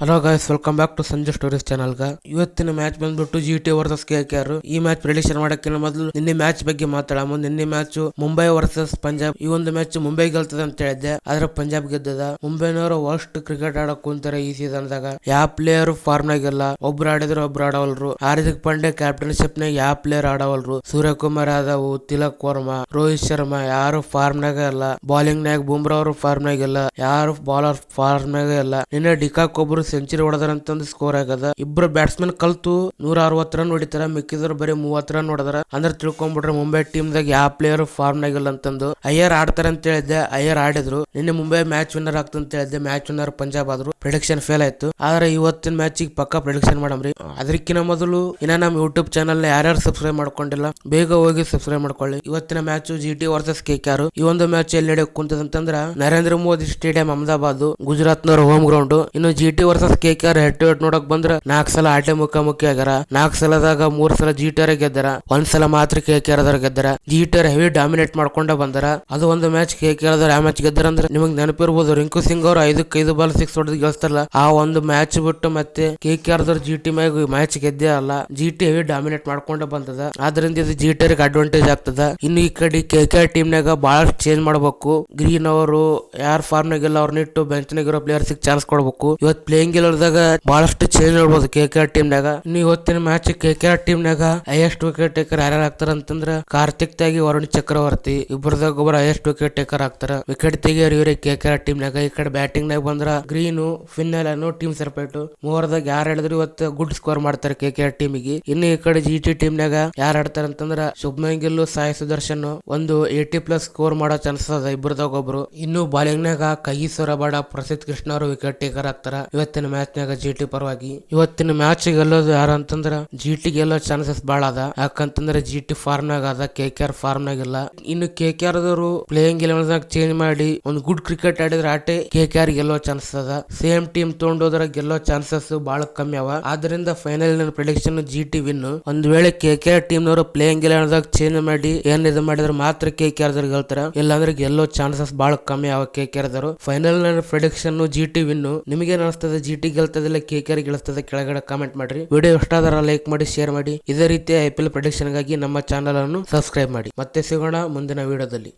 Hello guys, welcome back to Sanju stories channel. ಇವತ್ತಿನ match ಬಂದ್ಬಿಟ್ಟು GT versus KKR. ಈ match prediction ಮಾಡಕ್ಕಿಂತ ಮೊದಲು ನಿನ್ನೆ ಮ್ಯಾಚ್ ಬಗ್ಗೆ ಮಾತಾಡೋಣ. ನಿನ್ನೆ ಮ್ಯಾಚ್ ಮುಂಬೈ ವರ್ಸಸ್ ಪಂಜಾಬ್. ಈ ಒಂದು ಮ್ಯಾಚ್ ಮುಂಬೈ ಗೆಲ್ತದ ಅಂತ ಹೇಳಿದ್ದೆ, ಆದ್ರೆ ಪಂಜಾಬ್ ಗೆದ್ದದ. ಮುಂಬೈನವರು ವರ್ಸ್ಟ್ ಕ್ರಿಕೆಟ್ ಆಡಕ್ ಕುಂತಾರೆ ಈ ಸೀಸನ್ ದಾಗ. ಯಾವ ಪ್ಲೇಯರ್ ಫಾರ್ಮ್ ನಾಗಿಲ್ಲ, ಒಬ್ರು ಆಡಿದ್ರು ಒಬ್ರು ಆಡವಲ್ರು. ಹಾರ್ದಿಕ್ ಪಾಂಡೆ ಕ್ಯಾಪ್ಟನ್ಶಿಪ್ ನಾಗ ಯಾವ ಪ್ಲೇಯರ್ ಆಡವಲ್ರು. ಸೂರ್ಯಕುಮಾರ್ ಯಾದವ್, ತಿಲಕ್ ವರ್ಮಾ, ರೋಹಿತ್ ಶರ್ಮಾ ಯಾರು ಫಾರ್ಮ್ ನಾಗ ಇಲ್ಲ. ಬಾಲಿಂಗ್ ನಾಗ ಬುಮ್ರಾ ಅವರು ಫಾರ್ಮ್ ನಾಗ ಇಲ್ಲ. ಯಾರು ಬಾಲರ್ ಫಾರ್ಮ್ ನಾಗ ಇಲ್ಲ. ನಿನ್ನೆ ಡಿಕಾಕ್ ಒಬ್ರು ಸೆಂಚುರಿ ಹೊಡೆದಾರ ಅಂತಂದು ಸ್ಕೋರ್ ಆಗದ. ಇಬ್ರು ಬ್ಯಾಟ್ಸ್ಮನ್ ಕಲ್ತು 160 ರನ್ ಹೊಡಿತಾರ, ಮಿಕ್ಕಿದ್ರು ಬರೀ 30 ರನ್ ಹೊಡೆದಾರ. ಅಂದ್ರೆ ತಿಳ್ಕೊಂಡ್ಬಿಟ್ರೆ ಮುಂಬೈ ಟೀಮ್ ದಾಗ ಯಾವ ಪ್ಲೇಯರ್ ಫಾರ್ಮ್ ನಾಗಿಲ್ಲ ಅಂತಂದು. ಅಯ್ಯರ್ ಆಡ್ತಾರ ಅಂತ ಹೇಳಿದ್ದೆ, ಅಯ್ಯರ್ ಆಡಿದ್ರು. ನಿನ್ನೆ ಮುಂಬೈ ಮ್ಯಾಚ್ ವಿನ್ನರ್ ಆಗ್ತಂತ ಅಂತ ಹೇಳಿದ್ದೆ, ಮ್ಯಾಚ್ ವಿನ್ನರ್ ಪಂಜಾಬ್ ಆದ್ರು. ಪ್ರೆಡಿಕ್ಷನ್ ಫೇಲ್ ಆಯ್ತು. ಆದ್ರೆ ಇವತ್ತಿನ ಮ್ಯಾಚ್ ಪಕ್ಕಾ ಪ್ರೆಡಿಕ್ಷನ್ ಮಾಡಮ್ರಿ. ಅದಕ್ಕಿಂತ ಮೊದಲು ಇನ್ನ ನಮ್ಮ ಯೂಟ್ಯೂಬ್ ಚಾನಲ್ ಯಾರ್ಯಾರು ಸಬ್ಸ್ಕ್ರೈಬ್ ಮಾಡ್ಕೊಂಡಿಲ್ಲ ಬೇಗ ಹೋಗಿ ಸಬ್ಸ್ಕ್ರೈಬ್ ಮಾಡ್ಕೊಳ್ಳಿ. ಇವತ್ತಿನ ಮ್ಯಾಚ್ GT ವರ್ಸಸ್ KKR. ಈ ಒಂದು ಮ್ಯಾಚ್ ಎಲ್ಲಿ ನಡೆಯಕ್ ಕುಂತದಂತಂದ್ರ ನರೇಂದ್ರ ಮೋದಿ ಸ್ಟೇಡಿಯಂ ಅಹಮದಾಬಾದ್, ಗುಜರಾತ್ ನವರ ಹೋಮ್ ಗ್ರೌಂಡ್. ಇನ್ನು GT versus KKR head to head ನೋಡಕ್ ಬಂದ್ರ 4 ಸಲ ಆಟೆ ಮುಖಾಮುಖಿ ಆಗ್ಯಾರ. 4 ಸಲದಾಗ 3 ಸಲ GTR ಗೆದ್ದಾರ, 1 ಸಲ ಮಾತ್ರ KKR ಗೆದ್ದಾರ. GTR ಹೆವಿ ಡಾಮಿನೇಟ್ ಮಾಡ್ಕೊಂಡ ಬಂದಾರ. ಅದು ಒಂದು ಮ್ಯಾಚ್ KKR ಯಾವ ಮ್ಯಾಚ್ ಗೆದ್ದಾರ ಅಂದ್ರೆ ನಿಮಗ್ ನೆನಪಿರ್ಬೋದು, ರಿಂಕು ಸಿಂಗ್ ಅವರು 5 ಬಾಲ್ 6 ಹೊಡೆದು ಗೆಲ್ಸ್ತಾರಲ್ಲ, ಆ ಒಂದು ಮ್ಯಾಚ್ ಬಿಟ್ಟು ಮತ್ತೆ KKR GT ಮ್ಯಾಗ ಮ್ಯಾಚ್ ಗೆದ್ದೇ ಅಲ್ಲ. GT ಹೆವಿ ಡಾಮಿನೇಟ್ ಮಾಡ್ಕೊಂಡ ಬಂದದ. ಆದ್ರಿಂದ ಇದು GTR ಅಡ್ವಾಂಟೇಜ್ ಆಗ್ತದ. ಇನ್ನು ಈ ಕಡೆ KKR ಟೀಮ್ ನಾಗ ಬಹಳಷ್ಟು ಚೇಂಜ್ ಮಾಡಬೇಕು. ಗ್ರೀನ್ ಅವರು ಯಾರು ಫಾರ್ಮ್ ನಾಗಿಲ್ಲ ಅವ್ರನ್ನ ಇಟ್ಟು ಬೆಂಚ್ ನಾಗಿರೋ ಪ್ಲೇಯರ್ಸ್ ಚಾನ್ಸ್ ಕೊಡ್ಬೇಕು. ಇವತ್ತು ಪ್ಲೇಯಿಂಗ್ ಗೆಲ್ಲದಾಗ ಬಹಳಷ್ಟು ಚೇಂಜ್ ನೋಡ್ಬೋದು KKR ಟೀಮ್ ನಾಗ. ಇನ್ನು ಇವತ್ತಿನ ಮ್ಯಾಚ್ KKR ಟೀಮ್ ನಾಗ ಹೈಯೆಸ್ಟ್ ವಿಕೆಟ್ ಟೇಕರ್ ಯಾರು ಆಗ್ತಾರ ಅಂತಂದ್ರ ಕಾರ್ತಿಕ್ ತಾಗಿ ವರುಣ್ ಚಕ್ರವರ್ತಿ ಇಬ್ಬರದಾಗ ಒಬ್ಬರು ಹೈಯೆಸ್ಟ್ ವಿಕೆಟ್ ಟೇಕರ್ ಆಗ್ತಾರ. ವಿಕೆಟ್ ತೆಗಿಯೋರು ಇವರೇ KKR ಟೀಮ್ ನಾಗ. ಈ ಕಡೆ ಬ್ಯಾಟಿಂಗ್ ನಾಗ ಬಂದ್ರ ಗ್ರೀನು, ಫಿನ್ನಲ್, ಟೀಮ್ ಸರ್ಪೇಟು ಮೂವರದಾಗ ಯಾರು ಹೇಳಿದ್ರು ಇವತ್ತು ಗುಡ್ ಸ್ಕೋರ್ ಮಾಡ್ತಾರೆ KKR ಟೀಮಿಗೆ. ಇನ್ನು ಈ ಕಡೆ GT ಟೀಮ್ ನಾಗ ಯಾರು ಆಡ್ತಾರ ಅಂತಂದ್ರ ಶುಭ್ಮನ್ ಗಿಲ್, ಸಾಯಿ ಸುದರ್ಶನ್ ಒಂದು 80+ ಸ್ಕೋರ್ ಮಾಡೋ ಚಾನ್ಸಸ್ ಅದ ಇಬ್ಬರದಾಗ ಒಬ್ರು. ಇನ್ನು ಬಾಲಿಂಗ್ ನಾಗ ಕೈಸೋ ರಬಾಡ, ಪ್ರಸಿದ್ಧ ಕೃಷ್ಣ ಅವರು ವಿಕೆಟ್ ಟೇಕರ್ ಆಗ್ತಾರ ಇವತ್ತಿನ ಮ್ಯಾಚ್ ನಾಗ GT ಪರವಾಗಿ. ಇವತ್ತಿನ ಮ್ಯಾಚ್ ಗೆಲ್ಲೋದು ಯಾರು ಅಂತಂದ್ರ GT ಗೆಲ್ಲೋ ಚಾನ್ಸಸ್ ಬಾಳ ಅದ. ಯಾಕಂತಂದ್ರೆ GT ಫಾರ್ಮ್ ನಾಗ ಅದ, KKR ಫಾರ್ಮ್ ನಾಗಿಲ್ಲ. ಇನ್ನು KKR ದವರು ಪ್ಲೇಯಿಂಗ್ ಎಲೆವೆನ್ ನಾಗ ಚೇಂಜ್ ಮಾಡಿ ಒಂದು ಗುಡ್ ಕ್ರಿಕೆಟ್ ಆಡಿದ್ರೆ ಆಟೆ KKR ಗೆಲ್ಲೋ ಚಾನ್ಸಸ್ ಅದ. ಸೇಮ್ ಟೀಮ್ ತಗೊಂಡೋದ್ರ ಗೆಲ್ಲೋ ಚಾನ್ಸಸ್ ಬಹಳ ಕಮ್ಮಿ ಅವ. ಆದ್ರಿಂದ ಫೈನಲ್ ಪ್ರೆಡಿಕ್ಷನ್ GT ವಿನ್. ಒಂದ್ ವೇಳೆ KKR ಟೀಮ್ ನವರು ಪ್ಲೇಯಿಂಗ್ ಎಲೆವೆನ್ ದಾಗ ಚೇಂಜ್ ಮಾಡಿ ಏನ್ ಇದು ಮಾಡಿದ್ರೆ ಮಾತ್ರ KKR ದವ್ರು ಗೆಲ್ತಾರ, ಇಲ್ಲಾಂದ್ರೆ ಗೆಲ್ಲೋ ಚಾನ್ಸಸ್ ಬಹಳ ಕಮ್ಮಿ ಅವ KKR ದವರು. Final prediction GT win. ನಿಮಗೆ ಅನಿಸ್ತದೆ GT ಗೆಲ್ತದಿಲ್ಲ KKR ಗೆಲ್ತದೆ? ಕೆಳಗಡೆ ಕಾಮೆಂಟ್ ಮಾಡ್ರಿ. ವಿಡಿಯೋ ಇಷ್ಟ ಆದ್ರೆ ಲೈಕ್ ಮಾಡಿ, ಶೇರ್ ಮಾಡಿ. ಇದೇ ರೀತಿಯ IPL ಪ್ರೆಡಿಕ್ಷನ್ ಗಾಗಿ ನಮ್ಮ ಚಾನಲ್ ಅನ್ನು ಸಬ್ಸ್ಕ್ರೈಬ್ ಮಾಡಿ. ಮತ್ತೆ ಸಿಗೋಣ ಮುಂದಿನ ವಿಡಿಯೋದಲ್ಲಿ.